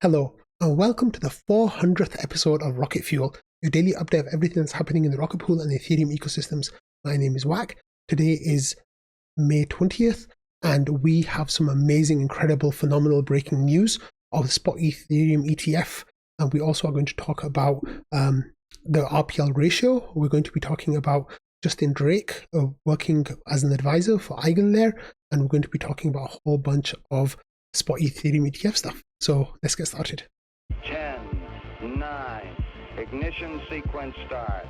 Hello, and welcome to the 400th episode of Rocket Fuel, your daily update of everything that's happening in the Rocket Pool and the Ethereum ecosystems. My name is Wack. Today is May 20th, and we have some amazing, incredible, phenomenal breaking news of the spot Ethereum ETF. And we also are going to talk about the RPL ratio. We're going to be talking about Justin Drake working as an advisor for EigenLayer, and we're going to be talking about a whole bunch of spot Ethereum ETF stuff. So let's get started. 10, 9, ignition sequence start,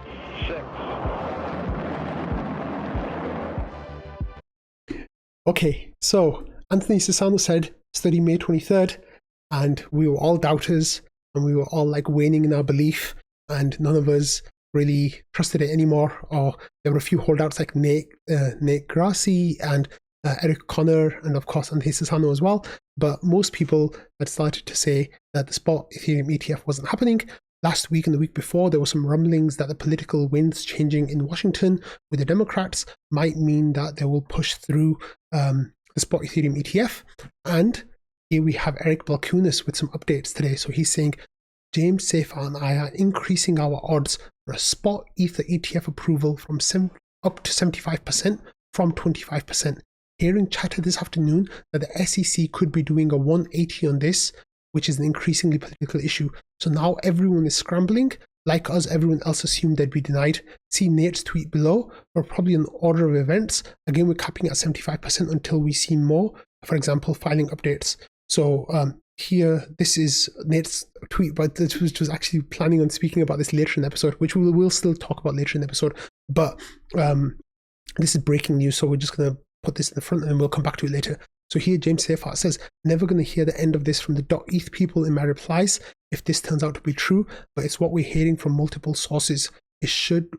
6. Okay, so Anthony Sassano said study May 23rd, and we were all doubters, and we were all like waning in our belief, and none of us really trusted it anymore. Or there were a few holdouts like Nate Grassi and Eric Connor, and of course Anthony Sassano as well. But most people had started to say that the spot Ethereum ETF wasn't happening. Last week and the week before, there were some rumblings that the political winds changing in Washington with the Democrats might mean that they will push through the spot Ethereum ETF. And here we have Eric Balkunas with some updates today. So he's saying, James Seyfarth and I are increasing our odds for a spot Ether ETF approval from up to 75% from 25%. Hearing chatter this afternoon that the SEC could be doing a 180 on this, which is an increasingly political issue. So now everyone is scrambling. Like us, everyone else assumed they'd be denied. See Nate's tweet below, or probably an order of events. Again, we're capping at 75% until we see more, for example, filing updates. So here, this is Nate's tweet, but this was actually planning on speaking about this later in the episode, which we will still talk about later in the episode. But this is breaking news, so we're just going to put this in the front and then we'll come back to it later. So here James Seyfarth says, never going to hear the end of this from the .eth people in my replies if this turns out to be true, but it's what we're hearing from multiple sources. We should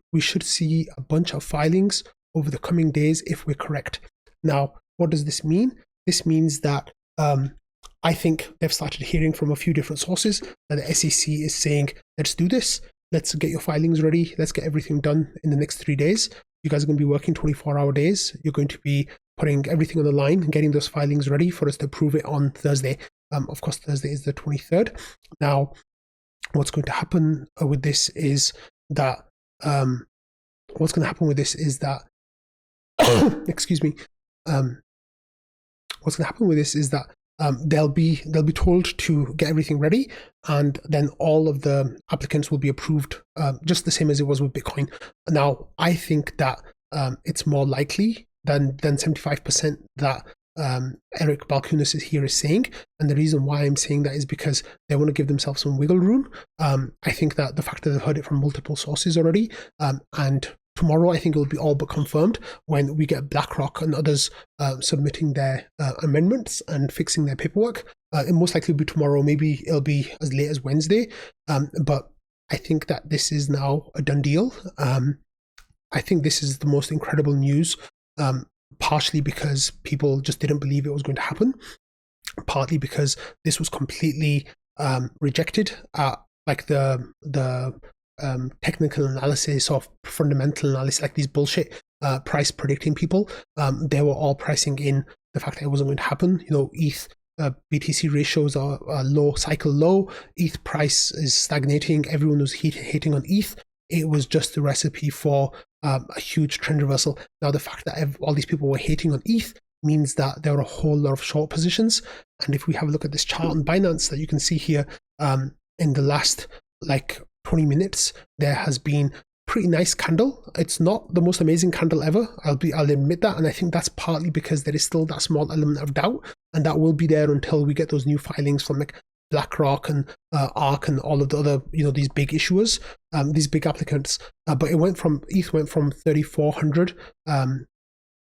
see a bunch of filings over the coming days if we're correct. Now, what does this mean? This means that I think they've started hearing from a few different sources that the SEC is saying, let's do this. Let's get your filings ready. Let's get everything done in the next 3 days. You guys are going to be working 24-hour days. You're going to be putting everything on the line and getting those filings ready for us to approve it on Thursday. Of course, Thursday is the 23rd. Now, what's going to happen with this is that excuse me. What's going to happen with this is that they'll be told to get everything ready, and then all of the applicants will be approved, just the same as it was with Bitcoin. Now, I think that it's more likely than 75% that Eric Balkunas is saying, and the reason why I'm saying that is because they want to give themselves some wiggle room. I think that the fact that they've heard it from multiple sources already, and tomorrow, I think it will be all but confirmed when we get BlackRock and others submitting their amendments and fixing their paperwork. It most likely will be tomorrow. Maybe it'll be as late as Wednesday. But I think that this is now a done deal. I think this is the most incredible news, partially because people just didn't believe it was going to happen, partly because this was completely rejected at like the technical analysis or fundamental analysis, like these bullshit price predicting people. They were all pricing in the fact that it wasn't going to happen. You know, ETH BTC ratios are low, cycle low. ETH price is stagnating. Everyone was hating on ETH. It was just a recipe for a huge trend reversal. Now, the fact that all these people were hating on ETH means that there were a whole lot of short positions. And if we have a look at this chart on Binance that you can see here, in the last like 20 minutes, there has been pretty nice candle. It's not the most amazing candle ever. I'll admit that. And I think that's partly because there is still that small element of doubt, and that will be there until we get those new filings from like BlackRock and ARK and all of the other, these big issuers, these big applicants. But ETH went from 3,400,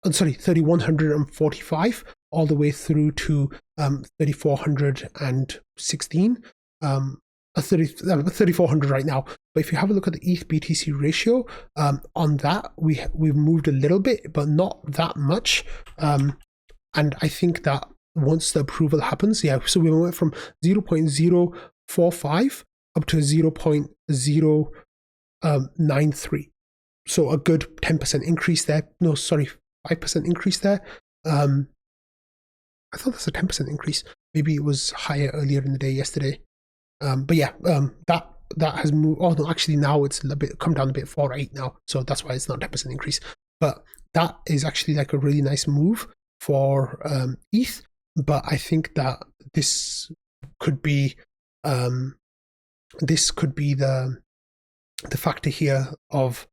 3,145 all the way through to 3,416. 3,400 right now. But if you have a look at the ETH BTC ratio, on that we've moved a little bit, but not that much. And I think that once the approval happens, so we went from 0.045 up to 0.093. So a good 10% increase there. No, sorry, 5% increase there. I thought that's a 10% increase. Maybe it was higher earlier in the day yesterday. But yeah, that has moved. Oh no, actually now it's a bit come down a bit 4.8 now, so that's why it's not 10% increase. But that is actually like a really nice move for ETH. But I think that this could be the factor here of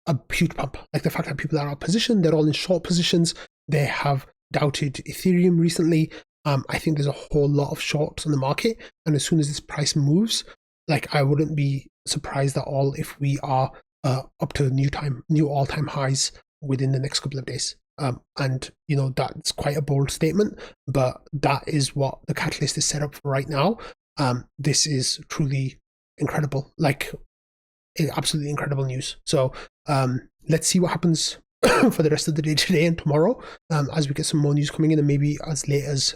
a huge pump. Like the fact that people that are positioned, they're all in short positions. They have doubted Ethereum recently. I think there's a whole lot of shorts on the market, and as soon as this price moves, like I wouldn't be surprised at all if we are up to new all-time highs within the next couple of days. And you know, that's quite a bold statement, but that is what the catalyst is set up for right now. This is truly incredible, like absolutely incredible news. So let's see what happens for the rest of the day today and tomorrow, as we get some more news coming in, and maybe as late as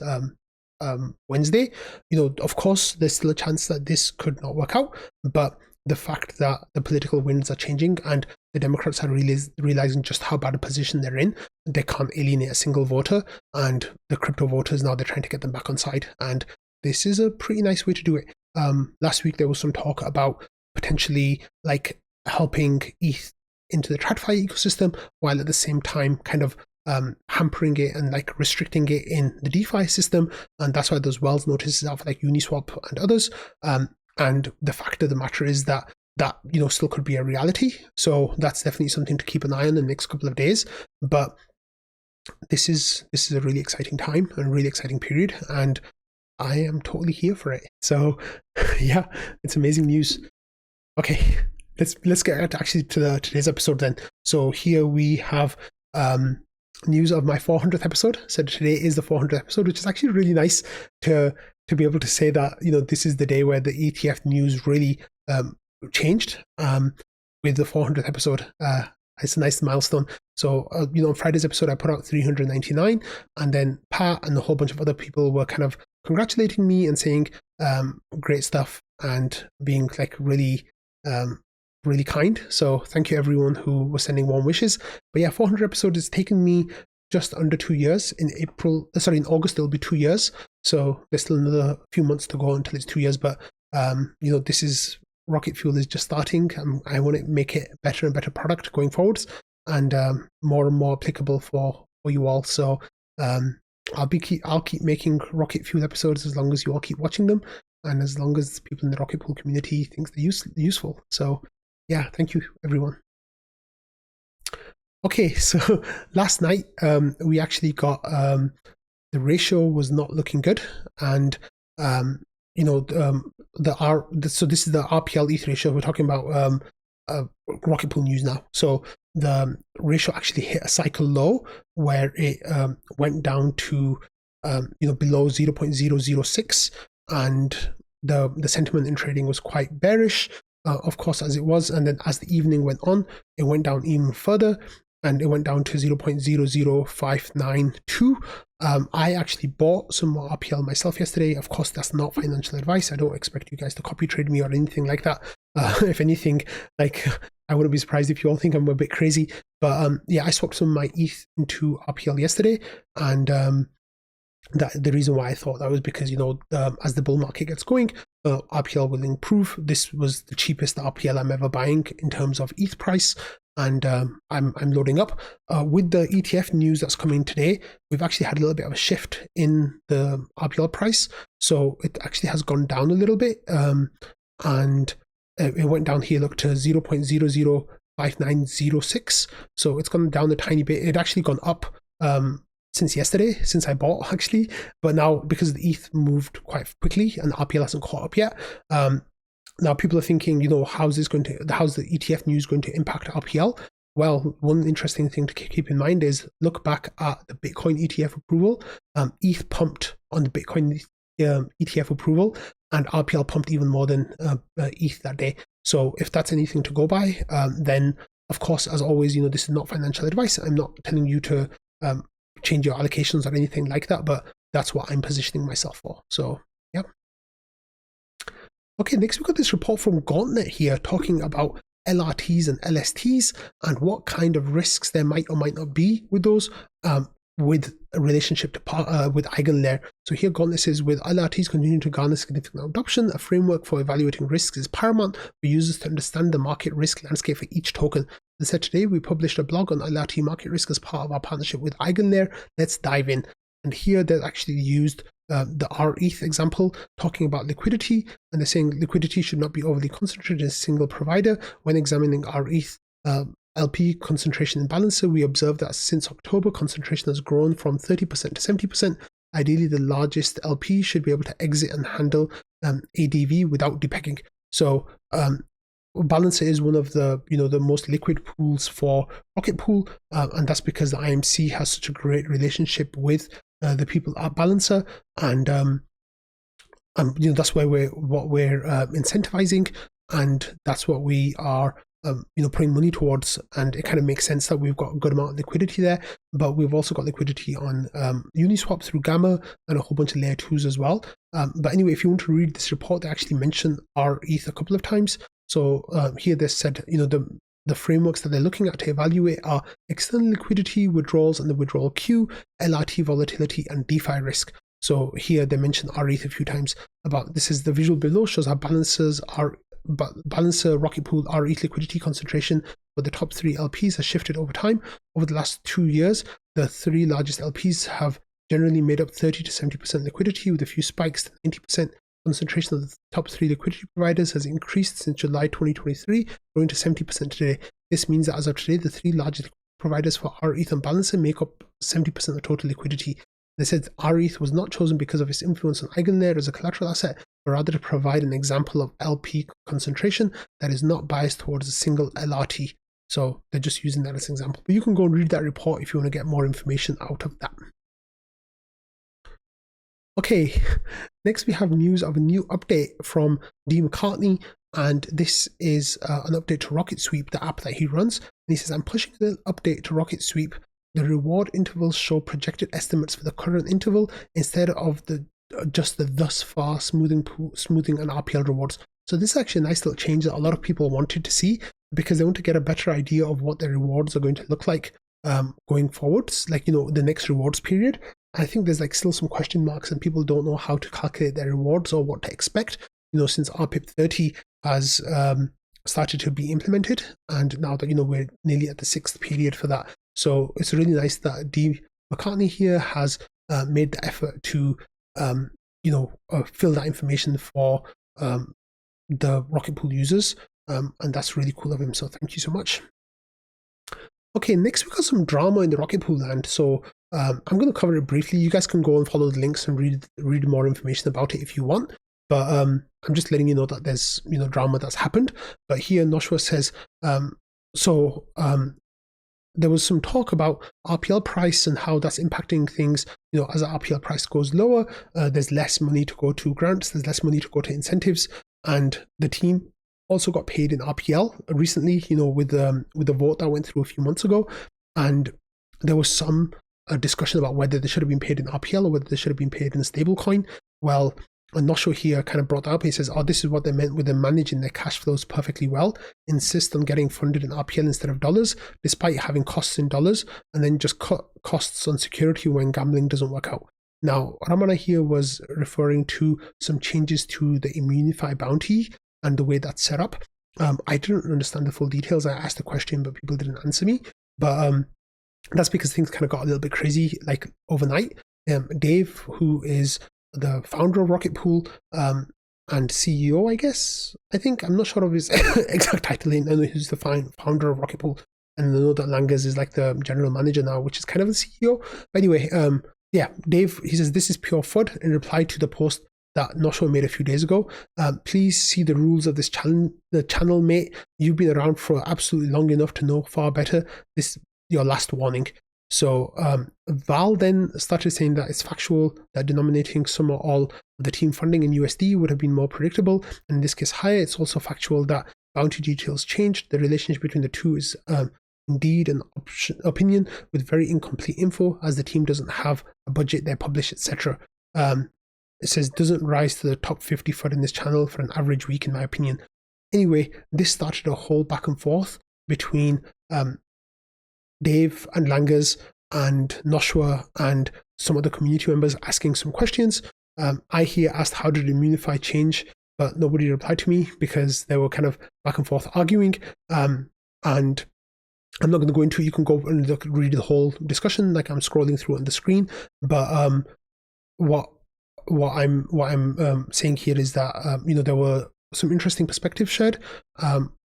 Wednesday. You know, of course, there's still a chance that this could not work out, but the fact that the political winds are changing and the Democrats are realizing just how bad a position they're in, they can't alienate a single voter, and the crypto voters now they're trying to get them back on side, and this is a pretty nice way to do it. Last week there was some talk about potentially like helping ETH into the TradFi ecosystem, while at the same time kind of hampering it and like restricting it in the DeFi system, and that's why those Wells notices out for like Uniswap and others. And the fact of the matter is that you know still could be a reality. So that's definitely something to keep an eye on in the next couple of days. But this is a really exciting time and a really exciting period, and I am totally here for it. So yeah, it's amazing news. Okay, let's get actually to today's episode then. So here we have news of my 400th episode. So today is the 400th episode, which is actually really nice to be able to say that, you know, this is the day where the ETF news really changed with the 400th episode. It's a nice milestone. So, you know, on Friday's episode, I put out 399, and then Pat and a whole bunch of other people were kind of congratulating me and saying great stuff and being like really kind. So thank you everyone who was sending warm wishes. But yeah, 400 episodes has taken me just under 2 years. In August it'll be 2 years. So there's still another few months to go until it's 2 years. But you know, this is Rocket Fuel is just starting. I want to make it better and better product going forwards, and more and more applicable for you all. So I'll keep making Rocket Fuel episodes as long as you all keep watching them, and as long as people in the Rocket Pool community think they're useful. So yeah, thank you everyone. Okay, so last night we actually got the ratio was not looking good, and you know so this is the RPL ETH ratio. We're talking about Rocket Pool news now. So the ratio actually hit a cycle low where it went down to you know, below 0.006, and the sentiment in trading was quite bearish, of course, as it was. And then as the evening went on, it went down even further, and it went down to 0.00592. I actually bought some more RPL myself yesterday. Of course, that's not financial advice. I don't expect you guys to copy trade me or anything like that. If anything, like, I wouldn't be surprised if you all think I'm a bit crazy. But yeah, I swapped some of my ETH into RPL yesterday, and that the reason why I thought that was because, you know, as the bull market gets going, RPL will improve. This was the cheapest RPL I'm ever buying in terms of ETH price, and I'm loading up. With the ETF news that's coming today, we've actually had a little bit of a shift in the RPL price. So it actually has gone down a little bit, and it went down here, look, to 0.005906. So it's gone down a tiny bit. It actually gone up since yesterday, since I bought actually, but now because the ETH moved quite quickly and RPL hasn't caught up yet, now people are thinking, you know, how's the ETF news going to impact RPL? Well, one interesting thing to keep in mind is look back at the Bitcoin ETF approval. ETH pumped on the Bitcoin ETF approval, and RPL pumped even more than ETH that day. So if that's anything to go by, then of course, as always, you know, this is not financial advice. I'm not telling you to change your allocations or anything like that, but that's what I'm positioning myself for. So yeah. Okay, next we've got this report from Gauntlet here talking about LRTs and LSTs and what kind of risks there might or might not be with those. with a relationship to with EigenLayer. So here Gauntlet says, with LRTs continuing to garner significant adoption, a framework for evaluating risks is paramount for users to understand the market risk landscape for each token. As I said, today we published a blog on LRT market risk as part of our partnership with EigenLayer. Let's dive in. And here they've actually used the RETH example, talking about liquidity, and they're saying liquidity should not be overly concentrated in a single provider. When examining RETH LP concentration in Balancer, we observed that since October, concentration has grown from 30% to 70%. Ideally, the largest LP should be able to exit and handle ADV without depegging. So Balancer is one of the the most liquid pools for Rocket Pool, and that's because the IMC has such a great relationship with the people at Balancer, and that's why we're incentivizing, and that's what we are putting money towards. And it kind of makes sense that we've got a good amount of liquidity there, but we've also got liquidity on Uniswap through Gamma and a whole bunch of layer 2s as well. But anyway, if you want to read this report, they actually mention RETH a couple of times. So here they said, the frameworks that they're looking at to evaluate are external liquidity, withdrawals and the withdrawal queue, LRT volatility, and DeFi risk. So here they mentioned RETH a few times. This is the visual below, shows how Balancer Rocket Pool RETH liquidity concentration for the top 3 LPs has shifted over time. Over the last 2 years, the 3 largest LPs have generally made up 30 to 70% liquidity, with a few spikes to 90%. Concentration of the top 3 liquidity providers has increased since July 2023, growing to 70% today. This means that as of today, the 3 largest providers for RETH and Balancer make up 70% of the total liquidity. They said RETH was not chosen because of its influence on EigenLayer as a collateral asset, but rather to provide an example of LP concentration that is not biased towards a single LRT. So they're just using that as an example. But you can go and read that report if you want to get more information out of that. Okay, next we have news of a new update from D. McCartney, and this is an update to Rocket Sweep, the app that he runs. And he says, I'm pushing the update to Rocket Sweep. The reward intervals show projected estimates for the current interval instead of just the thus far smoothing and RPL rewards. So this is actually a nice little change that a lot of people wanted to see, because they want to get a better idea of what their rewards are going to look like going forwards, like the next rewards period. I think there's still some question marks, and people don't know how to calculate their rewards or what to expect, since RPIP 30 has started to be implemented, and now that we're nearly at the 6th period for that. So it's really nice that D. McCartney here has made the effort to fill that information for the Rocket Pool users, and that's really cool of him, so thank you so much. Okay, next we got some drama in the Rocket Pool land. So I'm going to cover it briefly. You guys can go and follow the links and read more information about it if you want. But I'm just letting you know that there's drama that's happened. But here Noshua says, there was some talk about RPL price and how that's impacting things. As the RPL price goes lower, there's less money to go to grants, there's less money to go to incentives, and the team also got paid in RPL recently, with the vote that went through a few months ago. And there was some discussion about whether they should have been paid in RPL or whether they should have been paid in a stablecoin. Well, Nosho here kind of brought that up. He says, this is what they meant with them managing their cash flows perfectly well. Insist on getting funded in RPL instead of dollars, despite having costs in dollars, and then just cut costs on security when gambling doesn't work out. Now, Ramana here was referring to some changes to the Immunify bounty and the way that's set up. I didn't understand the full details. I asked the question, but people didn't answer me. But that's because things kind of got a little bit crazy, overnight. Dave, who is the founder of Rocket Pool and CEO, I think, I'm not sure of his exact title. I know he's the founder of Rocket Pool, and I know that Langas is the general manager now, which is kind of the CEO. But anyway, Dave, he says, this is pure FUD in reply to the post that Nosho made a few days ago. Please see the rules of this channel, mate. You've been around for absolutely long enough to know far better. This is your last warning. So Val then started saying that it's factual that denominating some or all of the team funding in USD would have been more predictable, and in this case higher. It's also factual that bounty details changed. The relationship between the two is indeed an opinion with very incomplete info, as the team doesn't have a budget they publish, etc. It says doesn't rise to the top 50 FUD in this channel for an average week, in my opinion. Anyway, this started a whole back and forth between Dave and Langas and Noshua and some other community members asking some questions. I here asked how did Immunify change, but nobody replied to me because they were kind of back and forth arguing. And I'm not going to go into it. You can go and read the whole discussion, like I'm scrolling through on the screen. But what I'm saying here is that there were some interesting perspectives shared.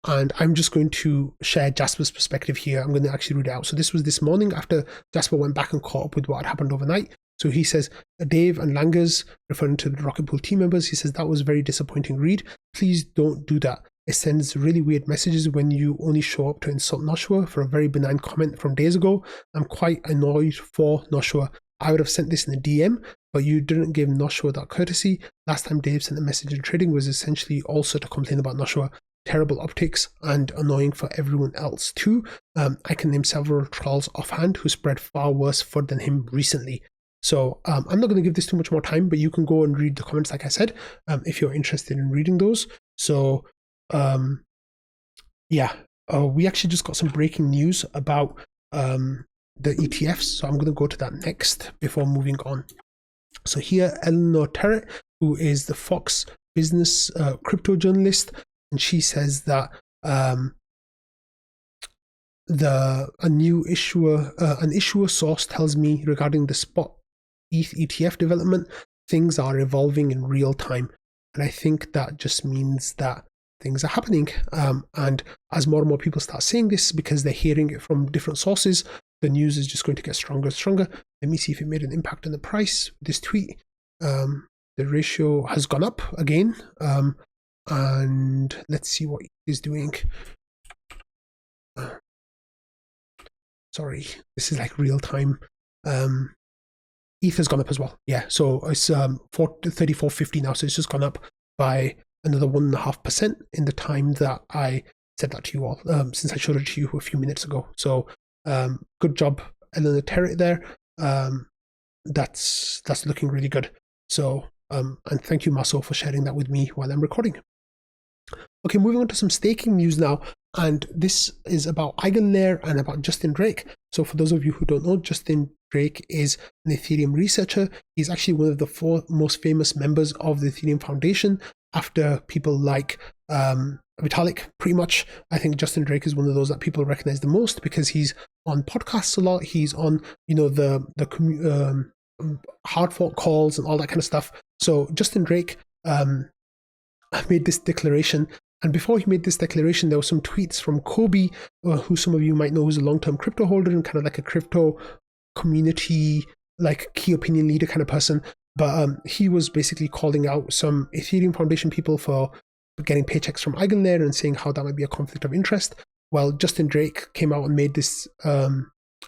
And I'm just going to share Jasper's perspective here. I'm going to actually read it out. So this was this morning after Jasper went back and caught up with what had happened overnight. So he says, Dave and Langers, referring to the Rocket Pool team members, he says, that was a very disappointing read. Please don't do that. It sends really weird messages when you only show up to insult Noshua for a very benign comment from days ago. I'm quite annoyed for Noshua. I would have sent this in a DM, but you didn't give Noshua that courtesy. Last time Dave sent a message in trading was essentially also to complain about Noshua. Terrible optics and annoying for everyone else too. I can name several trolls offhand who spread far worse FUD than him recently. So I'm not going to give this too much more time, but you can go and read the comments like I said, if you're interested in reading those. So we actually just got some breaking news about the ETFs. So I'm going to go to that next before moving on. So here, Eleanor Terrett, who is the Fox Business crypto journalist, and she says that an issuer source tells me regarding the spot ETH ETF development, things are evolving in real time. And I think that just means that things are happening. And as more and more people start saying this because they're hearing it from different sources, the news is just going to get stronger and stronger. Let me see if it made an impact on the price. This tweet, the ratio has gone up again. And let's see what he's doing. Sorry, this is like real time. ETH has gone up as well. Yeah, so it's 34.50 now. So it's just gone up by another 1.5% in the time that I said that to you all, since I showed it to you a few minutes ago. So good job, Eleanor Terrett there. That's looking really good. So and thank you, Maso, for sharing that with me while I'm recording. Okay, moving on to some staking news now, and this is about EigenLayer and about Justin Drake. So for those of you who don't know, Justin Drake is an Ethereum researcher. He's actually one of the 4 most famous members of the Ethereum Foundation after people like Vitalik, pretty much. I think Justin Drake is one of those that people recognize the most because he's on podcasts a lot. He's on, the hard fork calls and all that kind of stuff. So Justin Drake made this declaration. And before he made this declaration, there were some tweets from Kobe, who some of you might know who's a long-term crypto holder and kind of like a crypto community, like key opinion leader kind of person. But he was basically calling out some Ethereum Foundation people for getting paychecks from EigenLayer and saying how that might be a conflict of interest. Well, Justin Drake came out and made this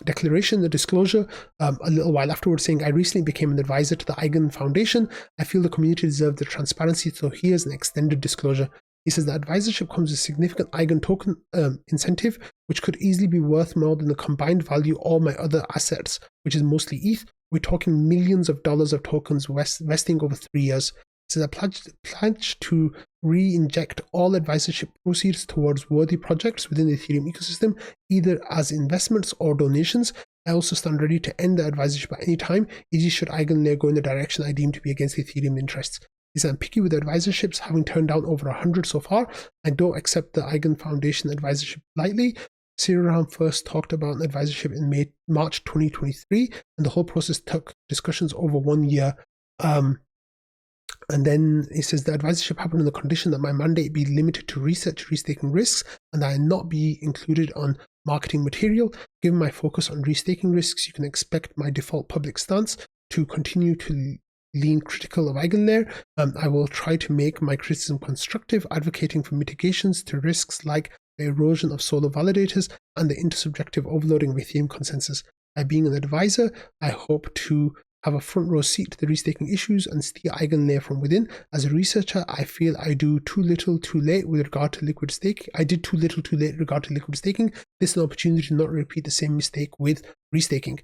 declaration, the disclosure, a little while afterwards, saying, I recently became an advisor to the EigenFoundation. I feel the community deserves the transparency, so here's an extended disclosure. He says that advisorship comes with significant Eigen token incentive, which could easily be worth more than the combined value of all my other assets, which is mostly ETH. We're talking millions of dollars of tokens vesting over 3 years. He says I pledge to re-inject all advisorship proceeds towards worthy projects within the Ethereum ecosystem, either as investments or donations. I also stand ready to end the advisorship at any time, e.g. should EigenLayer go in the direction I deem to be against Ethereum interests. He said, I'm picky with advisorships, having turned down over 100 so far. I don't accept the EigenFoundation advisorship lightly. Sriram first talked about an advisorship in March 2023, and the whole process took discussions over 1 year. And then he says the advisorship happened on the condition that my mandate be limited to research restaking risks and that I not be included on marketing material. Given my focus on restaking risks, you can expect my default public stance to continue to lean critical of EigenLayer. I will try to make my criticism constructive, advocating for mitigations to risks like the erosion of solo validators and the intersubjective overloading of Ethereum consensus. By being an advisor, I hope to have a front row seat to the restaking issues and steer EigenLayer from within. As a researcher, I feel I do too little too late with regard to liquid staking. I did too little too late with regard to liquid staking. This is an opportunity to not repeat the same mistake with restaking.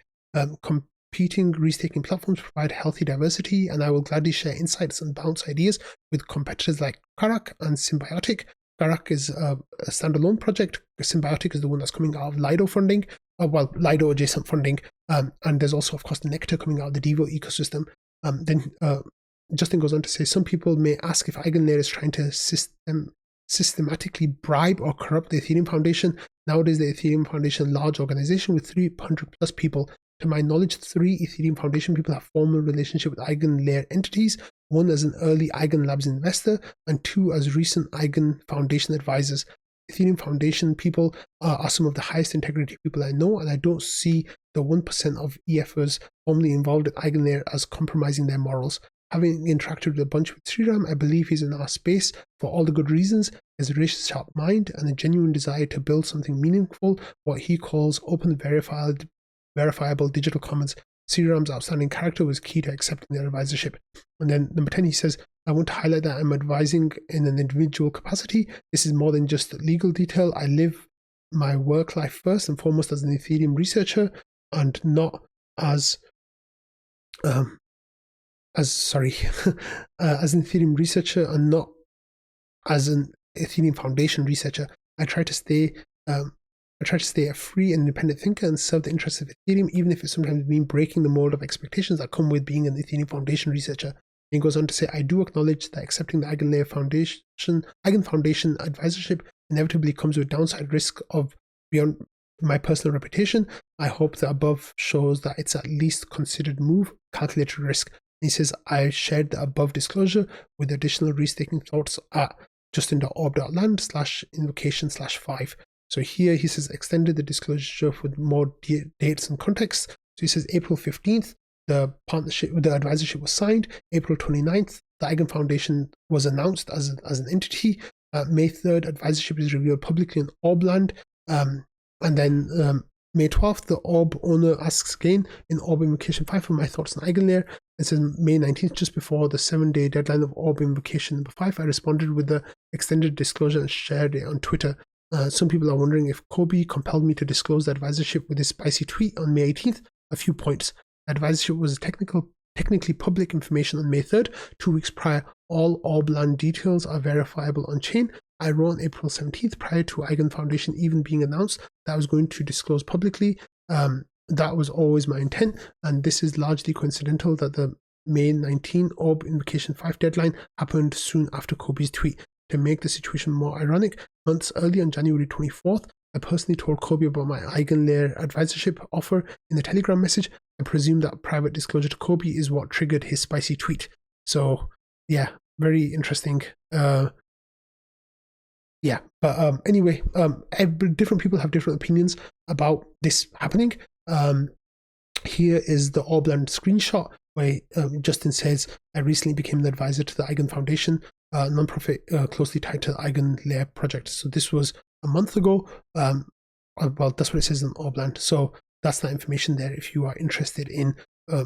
Competing restaking platforms provide healthy diversity, and I will gladly share insights and bounce ideas with competitors like Karak and Symbiotic. Karak is a standalone project. Symbiotic is the one that's coming out of Lido funding. Lido adjacent funding. And there's also, of course, the Nectar coming out of the Diva ecosystem. Then Justin goes on to say, some people may ask if EigenLayer is trying to systematically bribe or corrupt the Ethereum Foundation. Nowadays, the Ethereum Foundation, large organization with 300 plus people. To my knowledge, 3 Ethereum Foundation people have formal relationship with EigenLayer entities, 1 as an early EigenLabs investor, and 2 as recent EigenFoundation advisors. Ethereum Foundation people are some of the highest integrity people I know, and I don't see the 1% of EFers formerly involved with EigenLayer as compromising their morals. Having interacted with a bunch with Sriram, I believe he's in our space for all the good reasons. He has a razor-sharp mind and a genuine desire to build something meaningful, what he calls open, verifiable digital commons. Sriram's outstanding character was key to accepting their advisorship. And then number 10, he says, I want to highlight that I'm advising in an individual capacity. This is more than just legal detail. I live my work life first and foremost as an Ethereum researcher and not as an Ethereum researcher and not as an Ethereum Foundation researcher. I try to stay a free and independent thinker and serve the interests of Ethereum, even if it sometimes means breaking the mold of expectations that come with being an Ethereum Foundation researcher. And he goes on to say, I do acknowledge that accepting the EigenLayer EigenFoundation advisorship inevitably comes with downside risk of beyond my personal reputation. I hope the above shows that it's at least considered move, calculated risk. And he says, I shared the above disclosure with additional restaking thoughts at justin.orb.land/invocation/5. So here he says extended the disclosure with more dates and context. So he says April 15th, the advisorship was signed. April 29th, the EigenFoundation was announced as an entity. May 3rd, advisorship is revealed publicly on Orbland. And then May 12th, the Orb owner asks again in Orb Invocation 5 for my thoughts on EigenLayer. It says May 19th, just before the 7-day deadline of Orb Invocation number 5, I responded with the extended disclosure and shared it on Twitter. Some people are wondering if Kobe compelled me to disclose the advisorship with his spicy tweet on May 18th. A few points. The advisorship was technically public information on May 3rd, 2 weeks prior. All Orbland details are verifiable on chain. I wrote on April 17th, prior to EigenFoundation even being announced, that I was going to disclose publicly. That was always my intent, and this is largely coincidental that the May 19 Orb Invocation 5 deadline happened soon after Kobe's tweet. To make the situation more ironic, months earlier on January 24th, I personally told Kobe about my EigenLayer advisorship offer in the Telegram message. I presume that private disclosure to Kobe is what triggered his spicy tweet. So, yeah, very interesting. Anyway, different people have different opinions about this happening. Here is the Orbland screenshot where Justin says, I recently became an advisor to the EigenFoundation, non-profit closely tied to the EigenLayer project. So this was a month ago. Well, that's what it says in Orbland. So that's that information there if you are interested in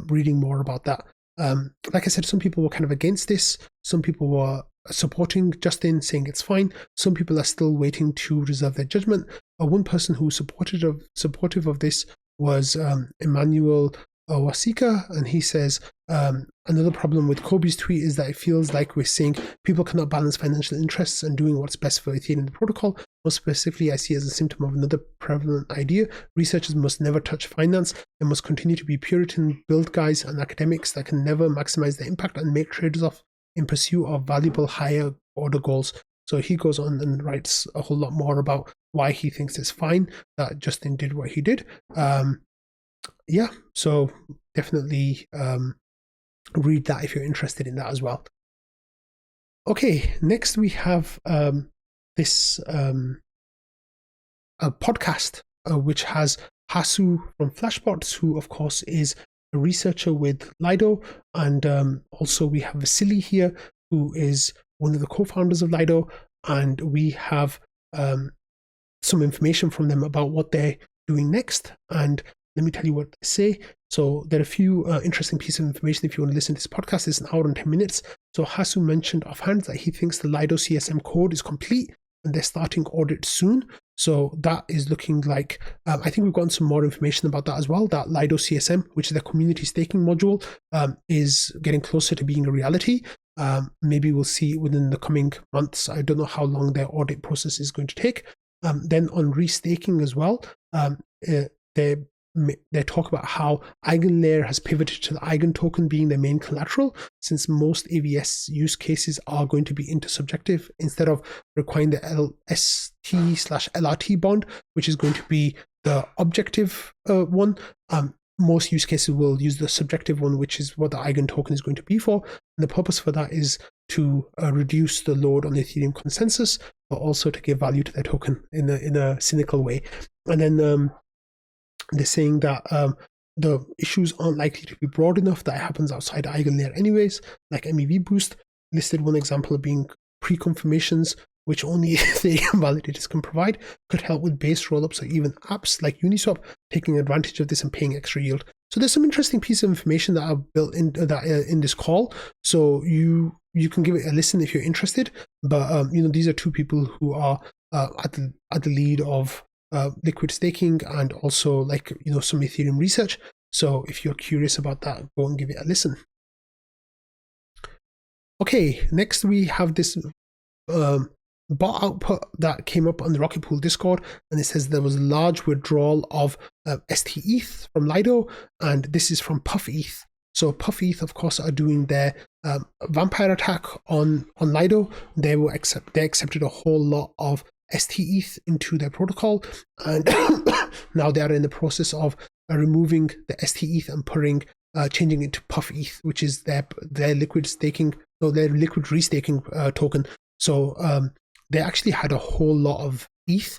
reading more about that. Like I said, some people were kind of against this. Some people were supporting Justin, saying it's fine. Some people are still waiting to reserve their judgment. One person who was supportive of this was Emmanuel Wasika, and he says, another problem with Kobe's tweet is that it feels like we're saying people cannot balance financial interests and doing what's best for Ethereum the protocol. More specifically, I see it as a symptom of another prevalent idea. Researchers must never touch finance. There must continue to be Puritan build guys and academics that can never maximize their impact and make trades off in pursuit of valuable higher order goals. So he goes on and writes a whole lot more about why he thinks it's fine that Justin did what he did. So definitely read that if you're interested in that as well. Okay, next we have this a podcast which has Hasu from Flashbots, who of course is a researcher with Lido, and also we have Vasily here, who is one of the co-founders of Lido, and we have some information from them about what they're doing next. And let me tell you what they say. So there are a few interesting pieces of information if you want to listen to this podcast. It's an hour and 10 minutes. So Hasu mentioned offhand that he thinks the Lido CSM code is complete and they're starting audit soon. So that is looking like, I think we've gotten some more information about that as well. That Lido CSM, which is the community staking module, is getting closer to being a reality. Maybe we'll see within the coming months. I don't know how long their audit process is going to take. Then on restaking as well, they talk about how EigenLayer has pivoted to the Eigen token being their main collateral, since most AVS use cases are going to be intersubjective instead of requiring the LST/LRT bond, which is going to be the objective one. Most use cases will use the subjective one, which is what the Eigen token is going to be for. And the purpose for that is to reduce the load on the Ethereum consensus, but also to give value to their token in a cynical way. And then they're saying that the issues aren't likely to be broad enough, that it happens outside EigenLayer anyways, like MEV boost. Listed one example of being pre-confirmations, which only Ethereum validators can provide, could help with base rollups or even apps like Uniswap taking advantage of this and paying extra yield. So there's some interesting piece of information that I've built into that in this call. So you can give it a listen if you're interested. But these are two people who are at the lead of liquid staking and also some Ethereum research. So if you're curious about that, go and give it a listen. Okay, next we have this bot output that came up on the Rocket Pool Discord, and it says there was a large withdrawal of STETH from Lido, and this is from PuffETH. So PuffETH, of course, are doing their vampire attack on Lido. They accepted a whole lot of STETH into their protocol, and now they are in the process of removing the STETH and changing it to PuffETH, which is their liquid staking, or their liquid restaking token. So they actually had a whole lot of ETH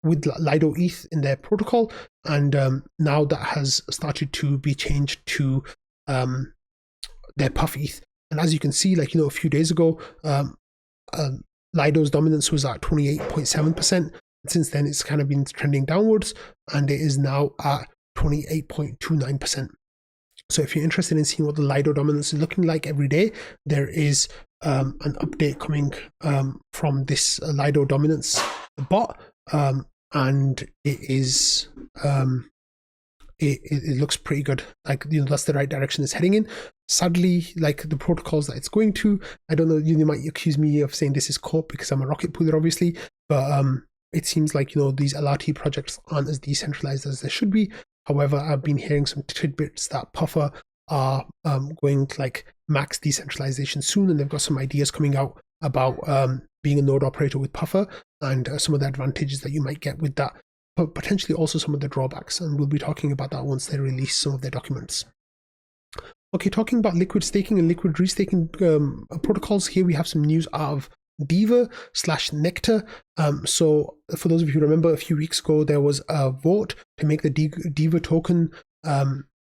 with Lido ETH in their protocol, and now that has started to be changed to their PuffETH. And as you can see, a few days ago, Lido's dominance was at 28.7%. Since then, it's kind of been trending downwards, and it is now at 28.29%. So if you're interested in seeing what the Lido dominance is looking like every day, there is an update coming from this Lido dominance bot, and it is it looks pretty good. That's the right direction it's heading in. Sadly, the protocols that it's going to, I don't know, you might accuse me of saying this is COP because I'm a rocket pooler, obviously, but it seems like these LRT projects aren't as decentralized as they should be. However, I've been hearing some tidbits that Puffer are going max decentralization soon, and they've got some ideas coming out about being a node operator with Puffer and some of the advantages that you might get with that, but potentially also some of the drawbacks. And we'll be talking about that once they release some of their documents. Okay, talking about liquid staking and liquid restaking protocols, here we have some news out of Diva/Nectar. So for those of you who remember, a few weeks ago there was a vote to make the Diva token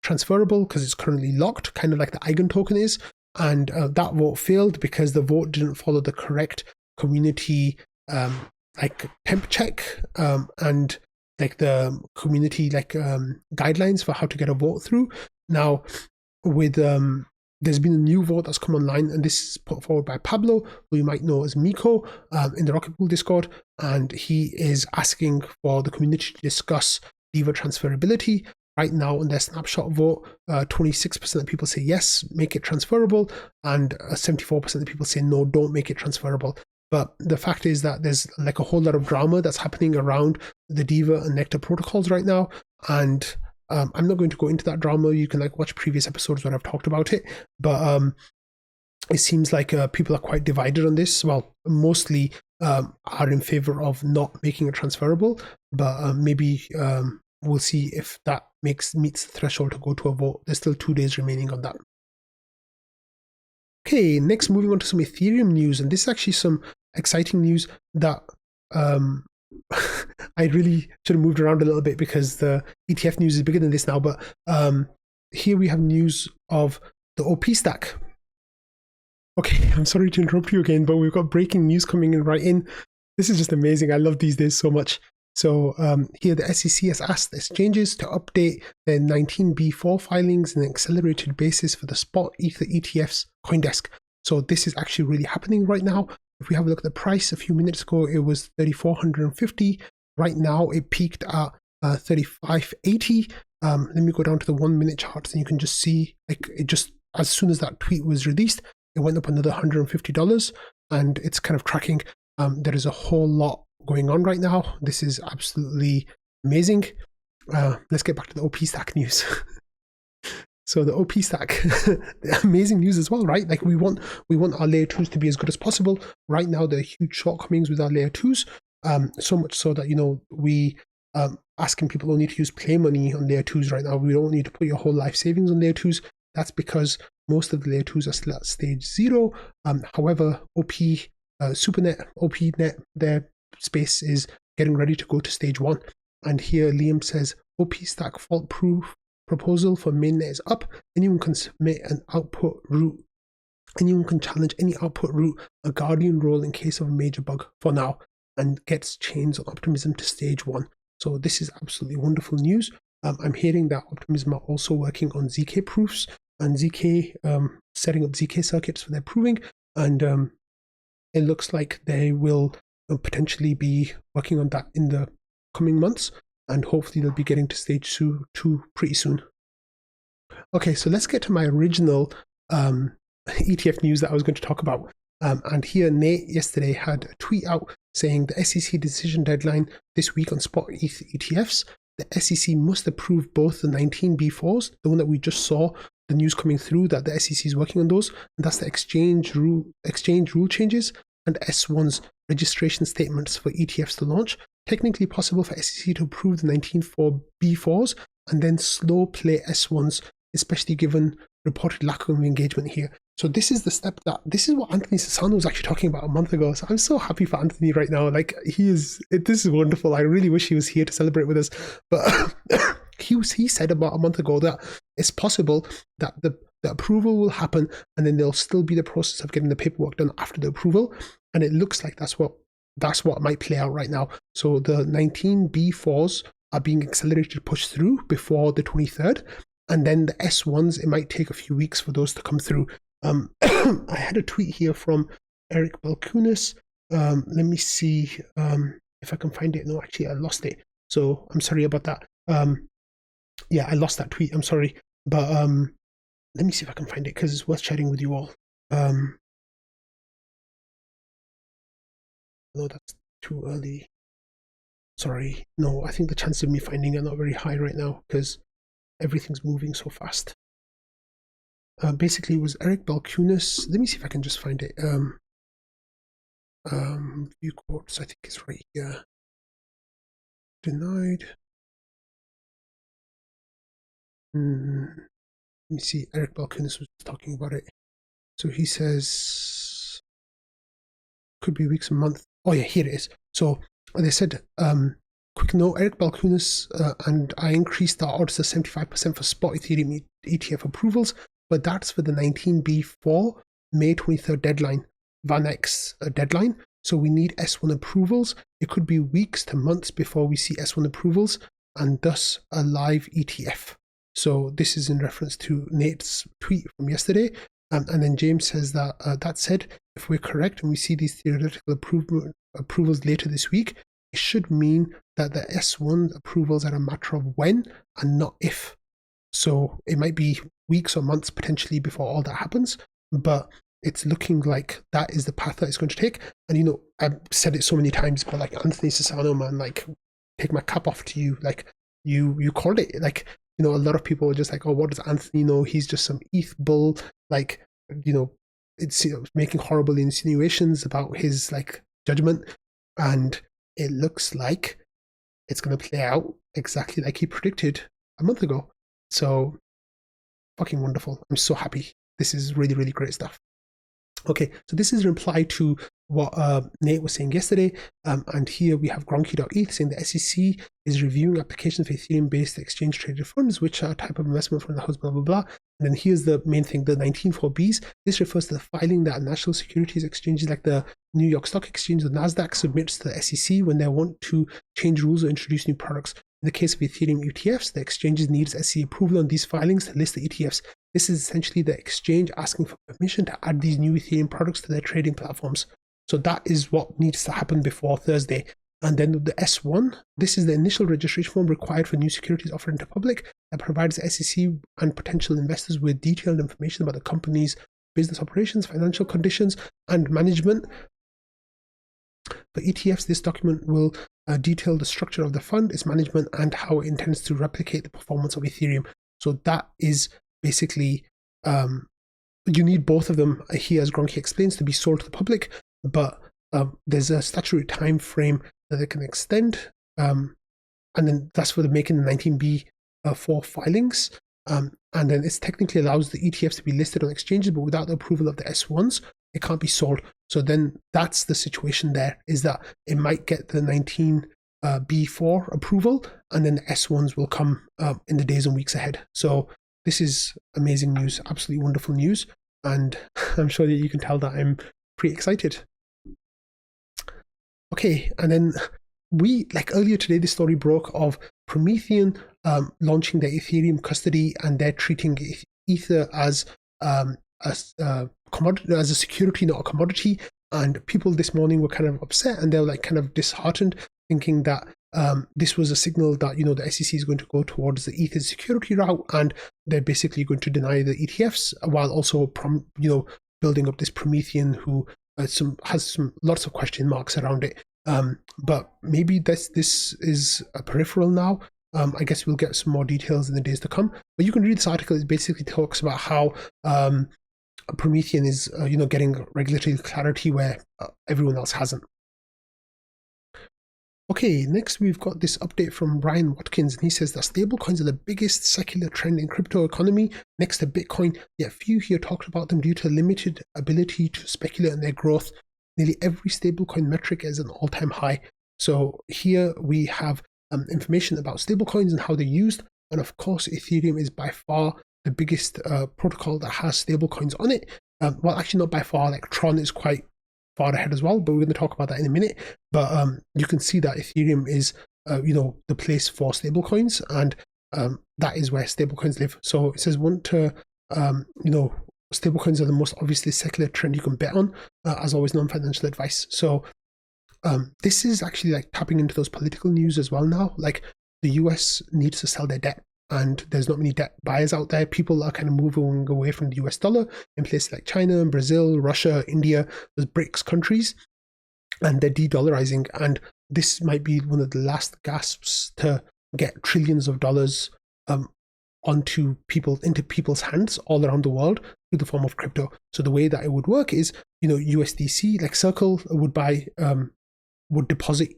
transferable because it's currently locked, kind of like the Eigen token is, and that vote failed because the vote didn't follow the correct community temp check and the community guidelines for how to get a vote through. Now with there's been a new vote that's come online, and this is put forward by Pablo, who you might know as Miko, in the Rocket Pool Discord, and he is asking for the community to discuss Diva transferability. Right now, on their snapshot vote, 26% of people say yes, make it transferable, and 74% of people say no, don't make it transferable. But the fact is that there's a whole lot of drama that's happening around the Diva and Nectar protocols right now, and I'm not going to go into that drama. You can watch previous episodes where I've talked about it, but it seems like people are quite divided on this. Well, mostly are in favor of not making it transferable, but maybe we'll see if that meets the threshold to go to a vote. There's still 2 days remaining on that. Okay, next moving on to some Ethereum news, and this is actually some exciting news that I really should have moved around a little bit because the ETF news is bigger than this now, but here we have news of the OP stack. Okay, I'm sorry to interrupt you again, but we've got breaking news coming in right in. This is just amazing. I love these days so much. So here the SEC has asked exchanges to update their 19B4 filings on an accelerated basis for the spot Ether ETFs CoinDesk. So this is actually really happening right now. If we have a look at the price, a few minutes ago it was 3,450. Right now it peaked at 3,580. Let me go down to the 1 minute charts, and you can just see it just as soon as that tweet was released, it went up another $150, and it's kind of tracking. There is a whole lot going on right now. This is absolutely amazing. let's get back to the OP stack news. So the OP stack, amazing news as well, right? Like we want our layer 2s to be as good as possible. Right now, there are huge shortcomings with our layer 2s, so much so that, we asking people only to use play money on layer 2s right now. We don't need to put your whole life savings on layer 2s. That's because most of the layer 2s are still at stage 0. However, OP, SuperNet, OPNet, their space is getting ready to go to stage 1. And here Liam says, OP stack fault proof proposal for mainnet is up. Anyone can submit an output route. Anyone can challenge any output route, a guardian role in case of a major bug for now, and gets chains on Optimism to stage 1. So this is absolutely wonderful news. I'm hearing that Optimism are also working on ZK proofs and ZK, setting up ZK circuits for their proving. And it looks like they will potentially be working on that in the coming months. And hopefully they'll be getting to stage 2 pretty soon. Okay, so let's get to my original ETF news that I was going to talk about. And here Nate yesterday had a tweet out saying the SEC decision deadline this week on spot ETH ETFs. The SEC must approve both the 19B4s, the one that we just saw the news coming through that the SEC is working on those, and that's the exchange rule changes, and S1's registration statements for ETFs to launch. Technically possible for SEC to approve the 19B4s and then slow play S1s, especially given reported lack of engagement here. So this is the step this is what Anthony Sassano was actually talking about a month ago. So I'm so happy for Anthony right now. Like this is wonderful. I really wish he was here to celebrate with us. But he said about a month ago that it's possible that the approval will happen and then there'll still be the process of getting the paperwork done after the approval. And it looks like that's what might play out right now. So the 19B4s are being accelerated to push through before the 23rd. And then the S1s, it might take a few weeks for those to come through. I had a tweet here from Eric Balkunis. Let me see if I can find it. No, actually, I lost it. So I'm sorry about that. Yeah, I lost that tweet. I'm sorry. But let me see if I can find it because it's worth sharing with you all. No, that's too early. Sorry. No, I think the chances of me finding it are not very high right now because everything's moving so fast. Basically, it was Eric Balkunis. Let me see if I can just find it. View quotes, I think it's right here. Denied. Let me see. Eric Balkunis was talking about it. So he says, could be weeks and months. Oh yeah, here it is. So they said, quick note, Eric Balkunis and I increased our orders to 75% for spot Ethereum ETF approvals, but that's for the 19B4 May 23rd deadline, VanEck deadline. So we need S1 approvals. It could be weeks to months before we see S1 approvals and thus a live ETF. So this is in reference to Nate's tweet from yesterday. And then James says that, that said, if we're correct and we see these theoretical approvals later this week, it should mean that the S1 approvals are a matter of when and not if. So it might be weeks or months potentially before all that happens, but it's looking like that is the path that it's going to take. And I've said it so many times, but like Anthony Sassano, man, like take my cap off to you. Like you called it. Like, a lot of people are just like, oh, what does Anthony know? He's just some ETH bull. Like, it's making horrible insinuations about his like judgment. And it looks like it's going to play out exactly like he predicted a month ago. So fucking wonderful. I'm so happy. This is really, really great stuff. Okay, so this is a reply to what Nate was saying yesterday. And here we have Gronky.eth saying the SEC is reviewing applications for Ethereum-based exchange-traded funds, which are a type of investment fund that hosts blah, blah, blah. And then here's the main thing, the 19.4Bs. This refers to the filing that national securities exchanges like the New York Stock Exchange or NASDAQ submits to the SEC when they want to change rules or introduce new products. In the case of Ethereum ETFs, the exchanges need SEC approval on these filings to list the ETFs. This is essentially the exchange asking for permission to add these new Ethereum products to their trading platforms. So that is what needs to happen before Thursday. And then the S1, this is the initial registration form required for new securities offered into public that provides the SEC and potential investors with detailed information about the company's business operations, financial conditions, and management. For ETFs, this document will detail the structure of the fund, its management, and how it intends to replicate the performance of Ethereum. So that is basically, you need both of them here, as Gronky explains, to be sold to the public, but there's a statutory time frame that they can extend, and then that's for the making the 19B4 filings. And then it technically allows the ETFs to be listed on exchanges, but without the approval of the S1s, it can't be sold. So then that's the situation there, is that it might get the 19B4 approval, and then the S1s will come in the days and weeks ahead. So this is amazing news, absolutely wonderful news. And I'm sure that you can tell that I'm pretty excited. Okay, and then like earlier today, this story broke of Promethean launching their Ethereum custody, and they're treating Ether as a commodity, as a security, not a commodity. And people this morning were kind of upset, and they're like kind of disheartened, thinking that this was a signal that, you know, the SEC is going to go towards the Ether security route, and they're basically going to deny the ETFs while also building up this Promethean who has lots of question marks around it. But maybe this is a peripheral now. I guess we'll get some more details in the days to come. But you can read this article. It basically talks about how Promethean is getting regulatory clarity where everyone else hasn't. Okay, next we've got this update from Brian Watkins, and he says that stablecoins are the biggest secular trend in crypto economy next to Bitcoin, yet few here talked about them due to limited ability to speculate on their growth. Nearly every stablecoin metric is an all-time high. So here we have information about stablecoins and how they're used, and of course Ethereum is by far the biggest protocol that has stablecoins on it. Well, actually not by far, like Tron is quite far ahead as well, but we're going to talk about that in a minute. But you can see that Ethereum is the place for stablecoins, and that is where stablecoins live. So it says stablecoins are the most obviously secular trend you can bet on, as always, non-financial advice. So this is actually like tapping into those political news as well now. Like the US needs to sell their debt, and there's not many debt buyers out there. People are kind of moving away from the US dollar in places like China, Brazil, Russia, India, those BRICS countries, and they're de-dollarizing. And this might be one of the last gasps to get trillions of dollars into people's hands all around the world through the form of crypto. So the way that it would work is, USDC, like Circle would deposit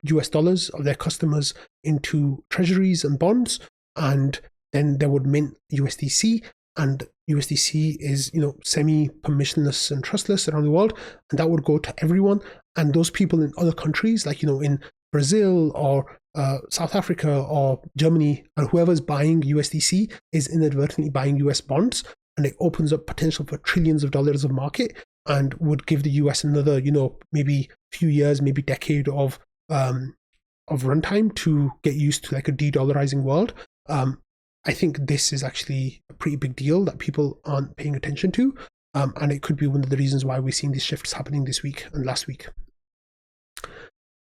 US dollars of their customers into treasuries and bonds, and then they would mint USDC, and USDC is semi-permissionless and trustless around the world, and that would go to everyone. And those people in other countries, like in Brazil or South Africa or Germany, and whoever's buying USDC is inadvertently buying US bonds, and it opens up potential for trillions of dollars of market, and would give the US another maybe few years, maybe decade of runtime to get used to like a de-dollarizing world. I think this is actually a pretty big deal that people aren't paying attention to, and it could be one of the reasons why we're seeing these shifts happening this week and last week.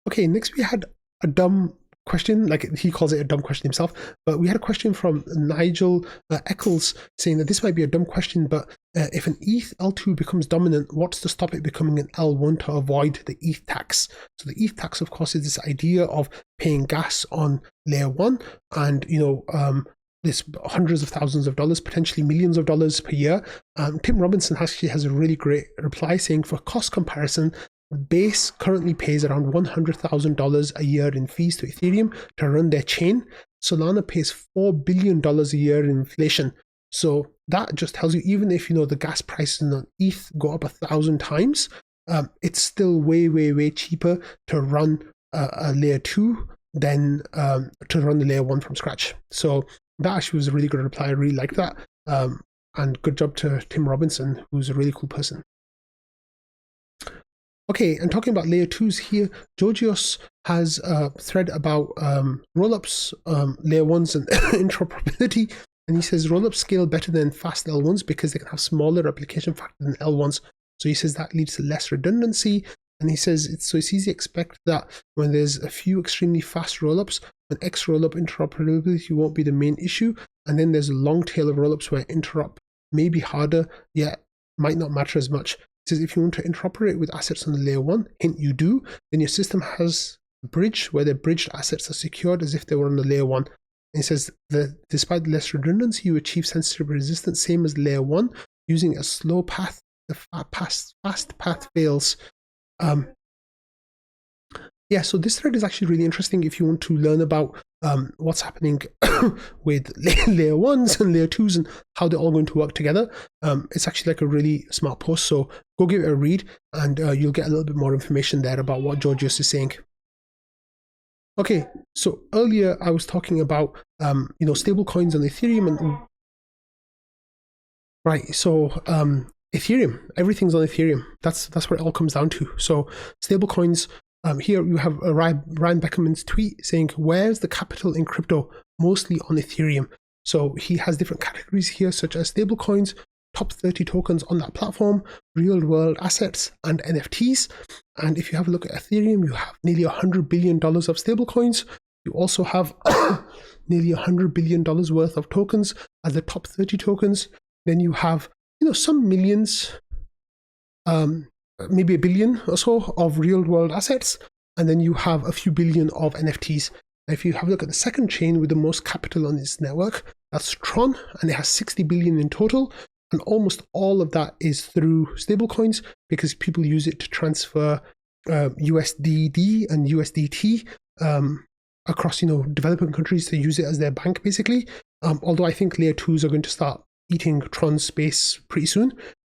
Okay, next we had a dumb question, like he calls it a dumb question himself, but we had a question from Nigel Eccles saying that this might be a dumb question, but if an ETH L2 becomes dominant, what's to stop it becoming an L1 to avoid the ETH tax? So the ETH tax, of course, is this idea of paying gas on layer 1, and this hundreds of thousands of dollars, potentially millions of dollars per year. Tim Robinson actually has a really great reply saying, for cost comparison, Base currently pays around $100,000 a year in fees to Ethereum to run their chain. Solana pays $4 billion a year in inflation. So that just tells you, even if the gas prices on ETH go up 1,000 times, it's still way, way, way cheaper to run a layer 2 than to run the layer 1 from scratch. So that actually was a really good reply. I really like that. And good job to Tim Robinson, who's a really cool person. Okay, and talking about layer 2s here, Georgios has a thread about rollups, layer 1s, and interoperability. And he says rollups scale better than fast L1s because they can have smaller replication factor than L1s. So he says that leads to less redundancy. And he says it's easy to expect that when there's a few extremely fast rollups, an X rollup interoperability won't be the main issue. And then there's a long tail of rollups where interop may be harder, yet might not matter as much. Says if you want to interoperate with assets on the layer 1, hint you do, then your system has bridge, where the bridged assets are secured as if they were on the layer 1. And it says that despite less redundancy, you achieve sensitivity resistance same as layer 1 using a slow path. The fast path fails. Yeah, so this thread is actually really interesting if you want to learn about what's happening with layer 1s and layer 2s and how they're all going to work together. It's actually like a really smart post, so go give it a read and you'll get a little bit more information there about what Georgios is saying. Okay, so earlier I was talking about stablecoins on Ethereum and right. So Ethereum, everything's on Ethereum. That's what it all comes down to. So stablecoins. Here you have Ryan Beckerman's tweet saying, "Where's the capital in crypto? Mostly on Ethereum." So he has different categories here, such as stablecoins, top 30 tokens on that platform, real-world assets, and NFTs. And if you have a look at Ethereum, you have nearly $100 billion of stablecoins. You also have nearly $100 billion worth of tokens as the top 30 tokens. Then you have, some millions, maybe $1 billion or so of real-world assets. And then you have a few billion of NFTs. Now, if you have a look at the second chain with the most capital on its network, that's Tron, and it has 60 billion in total. And almost all of that is through stablecoins because people use it to transfer USDD and USDT across, developing countries to use it as their bank, basically. Although I think layer 2s are going to start eating Tron space pretty soon.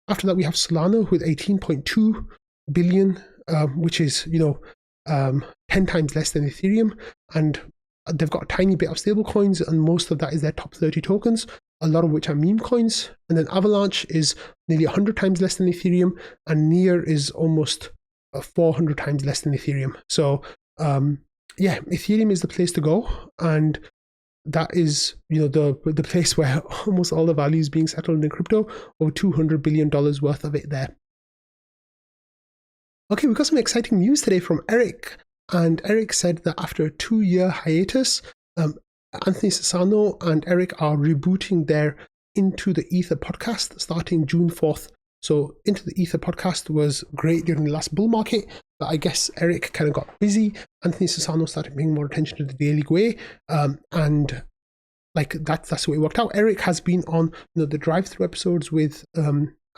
After that, we have Solana with 18.2 billion, which is, 10 times less than Ethereum. And they've got a tiny bit of stablecoins, and most of that is their top 30 tokens, a lot of which are meme coins. And then Avalanche is nearly 100 times less than Ethereum, and Near is almost 400 times less than Ethereum. So, Ethereum is the place to go, and that is, the place where almost all the value is being settled in crypto, over $200 billion worth of it there. Okay, we've got some exciting news today from Eric. And Eric said that after a 2-year hiatus, Anthony Sassano and Eric are rebooting their Into the Ether podcast starting June 4th. So Into the Ether podcast was great during the last bull market, but I guess Eric kind of got busy. Anthony Sassano started paying more attention to the daily Gwei, and that's the way it worked out. Eric has been on the drive-through episodes with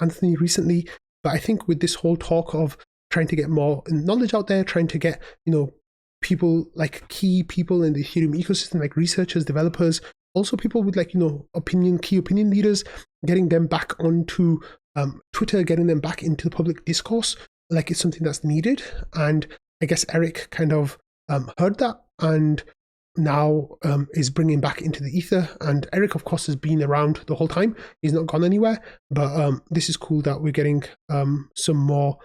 Anthony recently, but I think with this whole talk of trying to get more knowledge out there, trying to get, people like key people in the Ethereum ecosystem, like researchers, developers, also people with key opinion leaders, getting them back onto Twitter, getting them back into the public discourse, it's something that's needed. And I guess Eric kind of heard that and now is bringing back Into the Ether. And Eric, of course, has been around the whole time. He's not gone anywhere, but this is cool that we're getting some more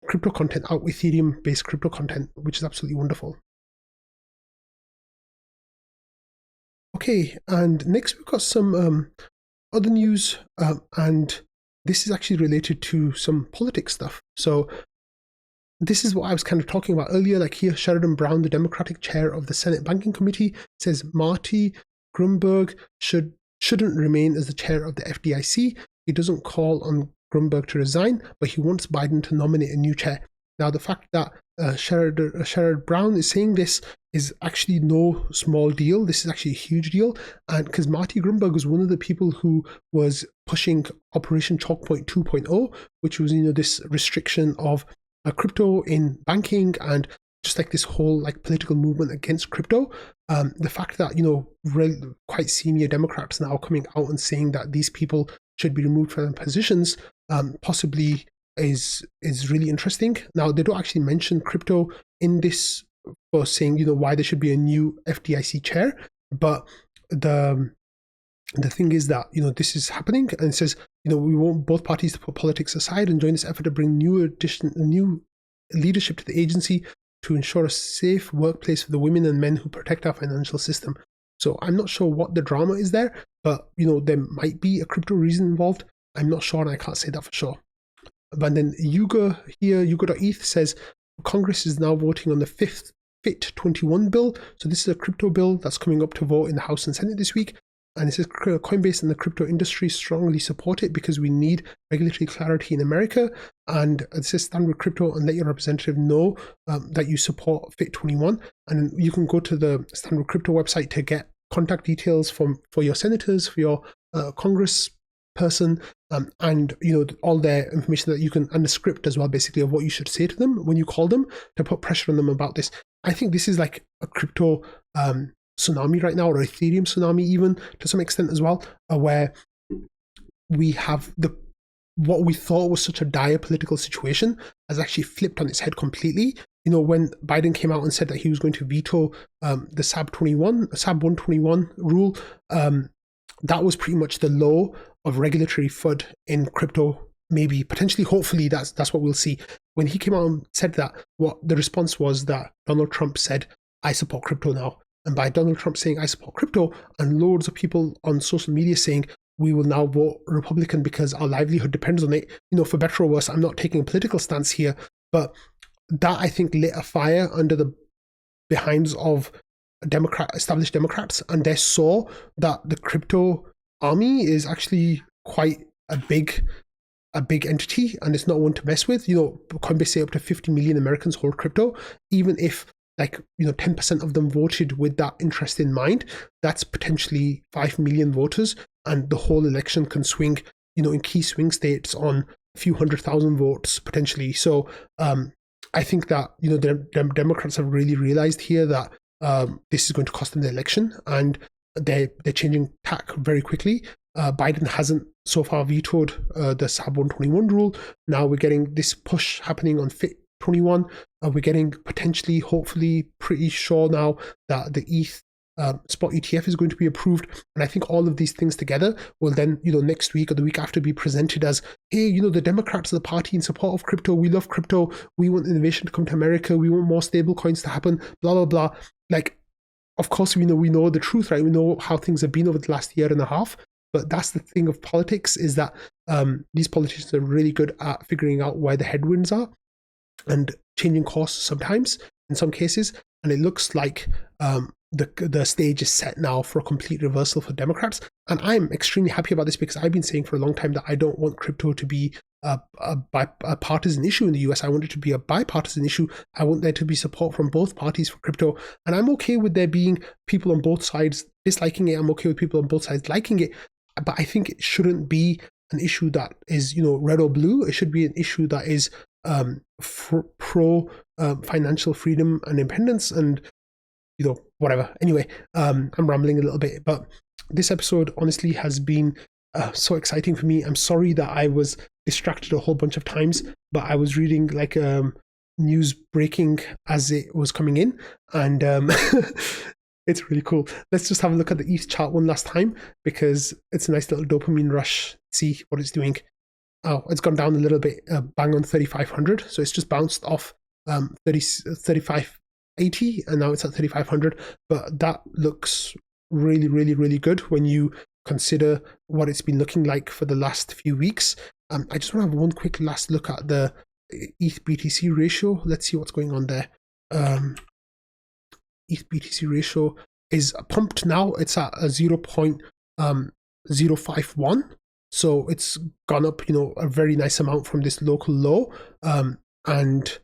crypto content out, Ethereum-based crypto content, which is absolutely wonderful. Okay, and next we've got some other news, and this is actually related to some politics stuff. So this is what I was kind of talking about earlier. Here, Sheridan Brown, the Democratic chair of the Senate Banking Committee, says Marty Grunberg shouldn't remain as the chair of the FDIC. He doesn't call on Grunberg to resign, but he wants Biden to nominate a new chair. Now, the fact that Sherrod Brown is saying this is actually no small deal. This is actually a huge deal. And because Marty Grunberg was one of the people who was pushing Operation Chalkpoint 2.0, which was, this restriction of crypto in banking and just this whole political movement against crypto. The fact that, quite senior Democrats now coming out and saying that these people should be removed from their positions, possibly is really interesting. Now, they don't actually mention crypto in this for saying, why there should be a new FDIC chair, but the thing is that, this is happening, and it says, we want both parties to put politics aside and join this effort to bring new leadership to the agency to ensure a safe workplace for the women and men who protect our financial system. So I'm not sure what the drama is there, but there might be a crypto reason involved. I'm not sure, and I can't say that for sure. But then Yuga here, Yuga.eth says Congress is now voting on the 5th FIT 21 bill. So this is a crypto bill that's coming up to vote in the House and Senate this week. and it says Coinbase and the crypto industry strongly support it because we need regulatory clarity in America. And it says stand with crypto and let your representative know that you support FIT21. And you can go to the Stand with Crypto website to get contact details for your senators, for your Congress person, and all their information that you can, and the script as well, basically, of what you should say to them when you call them to put pressure on them about this. I think this is like a crypto tsunami right now, or Ethereum tsunami even to some extent as well, where we have what we thought was such a dire political situation has actually flipped on its head completely. When Biden came out and said that he was going to veto the SAB 121 rule, that was pretty much the low of regulatory FUD in crypto. Maybe, potentially, hopefully, that's what we'll see. When he came out and said that, what the response was that Donald Trump said, "I support crypto now." And by Donald Trump saying, "I support crypto," and loads of people on social media saying, "We will now vote Republican because our livelihood depends on it," for better or worse, I'm not taking a political stance here, but that, I think, lit a fire under the behinds of established Democrats, and they saw that the crypto army is actually quite a big entity, and it's not one to mess with. Coinbase say up to 50 million Americans hold crypto. Even if 10% of them voted with that interest in mind, that's potentially 5 million voters, and the whole election can swing, in key swing states on a few 100,000 votes potentially. So I think that the Democrats have really realized here that this is going to cost them the election, and they're changing tack very quickly. Biden hasn't so far vetoed the SAB 121 rule. Now we're getting this push happening on FIT21. We're getting potentially, hopefully, pretty sure now that the ETH spot ETF is going to be approved. And I think all of these things together will then, next week or the week after be presented as, hey, the Democrats are the party in support of crypto. We love crypto. We want innovation to come to America. We want more stable coins to happen, blah, blah, blah. Of course, we know the truth, right? We know how things have been over the last year and a half. But that's the thing of politics, is that these politicians are really good at figuring out where the headwinds are and changing course sometimes, in some cases. And it looks like the stage is set now for a complete reversal for Democrats. And I'm extremely happy about this, because I've been saying for a long time that I don't want crypto to be a partisan issue in the US. I want it to be a bipartisan issue. I want there to be support from both parties for crypto. And I'm okay with there being people on both sides disliking it. I'm okay with people on both sides liking it. But I think it shouldn't be an issue that is, red or blue. It should be an issue that is pro financial freedom and independence, and whatever. Anyway, I'm rambling a little bit, but this episode honestly has been so exciting for me. I'm sorry that I was distracted a whole bunch of times, but I was reading news breaking as it was coming in, and it's really cool. Let's just have a look at the ETH chart one last time, because it's a nice little dopamine rush. See what it's doing. Oh, it's gone down a little bit, bang on 3,500. So it's just bounced off 3,580, and now it's at 3,500. But that looks really, really, really good when you consider what it's been looking like for the last few weeks. I just want to have one quick last look at the ETH BTC ratio. Let's see what's going on there. ETH BTC ratio is pumped now. It's at a 0.051. So it's gone up, a very nice amount from this local low. And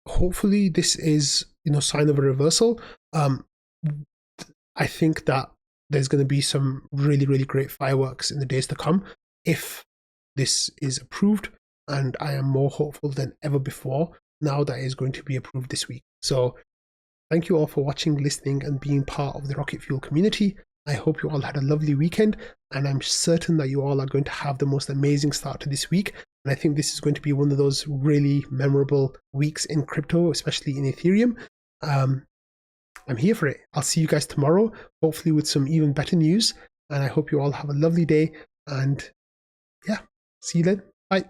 hopefully this is, sign of a reversal. I think that there's going to be some really, really great fireworks in the days to come if this is approved. And I am more hopeful than ever before now that it is going to be approved this week. So thank you all for watching, listening, and being part of the Rocket Fuel community. I hope you all had a lovely weekend, and I'm certain that you all are going to have the most amazing start to this week. And I think this is going to be one of those really memorable weeks in crypto, especially in Ethereum. I'm here for it. I'll see you guys tomorrow, hopefully with some even better news. And I hope you all have a lovely day. And yeah, see you then. Bye.